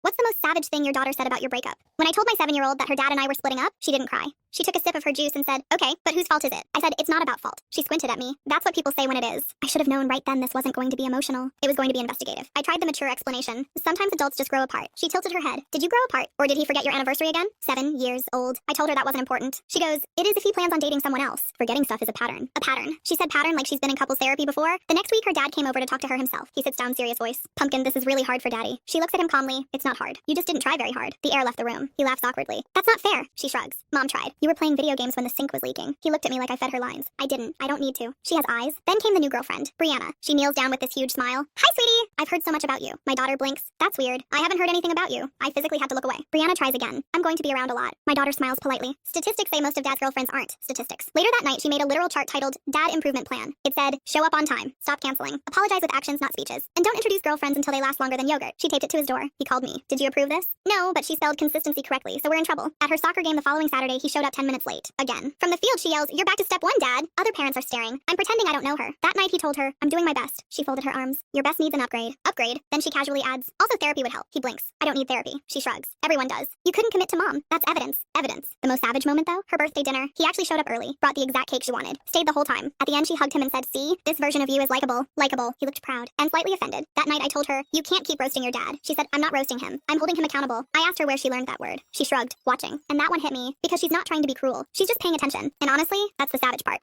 What's the most savage thing your daughter said about your breakup? When I told my 7-year-old that her dad and I were splitting up, she didn't cry. She took a sip of her juice and said, okay, but whose fault is it? I said, it's not about fault. She squinted at me. That's what people say when it is. I should have known right then this wasn't going to be emotional. It was going to be investigative. I tried the mature explanation. Sometimes adults just grow apart. She tilted her head. Did you grow apart? Or did he forget your anniversary again? 7 years old. I told her that wasn't important. She goes, it is if he plans on dating someone else. Forgetting stuff is a pattern. A pattern. She said pattern like she's been in couples therapy before. The next week, her dad came over to talk to her himself. He sits down, serious voice. Pumpkin, this is really hard for daddy. She looks at him calmly. It's not hard. You just didn't try very hard. The air left the room. He laughs awkwardly. That's not fair. She shrugs. Mom tried. You were playing video games when the sink was leaking. He looked at me like I fed her lines. I didn't. I don't need to. She has eyes. Then came the new girlfriend, Brianna. She kneels down with this huge smile. Hi, sweetie. I've heard so much about you. My daughter blinks. That's weird. I haven't heard anything about you. I physically had to look away. Brianna tries again. I'm going to be around a lot. My daughter smiles politely. Statistics say most of dad's girlfriends aren't statistics. Later that night, she made a literal chart titled Dad Improvement Plan. It said, show up on time, stop canceling, apologize with actions, not speeches, and don't introduce girlfriends until they last longer than yogurt. She taped it to his door. He called me. Did you approve this? No, but she spelled consistency correctly, so we're in trouble. At her soccer game the following Saturday, he showed up 10 minutes late. Again. From the field, she yells, you're back to step 1, Dad. Other parents are staring. I'm pretending I don't know her. That night, he told her, I'm doing my best. She folded her arms. Your best needs an upgrade. Upgrade? Then she casually adds, also therapy would help. He blinks. I don't need therapy. She shrugs. Everyone does. You couldn't commit to mom. That's evidence. Evidence. The most savage moment, though? Her birthday dinner. He actually showed up early, brought the exact cake she wanted, stayed the whole time. At the end, she hugged him and said, see, this version of you is likable. Likable. He looked proud and slightly offended. That night, I told her, you can't keep roasting your dad. She said, I'm not roasting him. I'm holding him accountable. I asked her where she learned that word. She shrugged, watching. And that one hit me, because she's not trying to be cruel. She's just paying attention. And honestly, that's the savage part.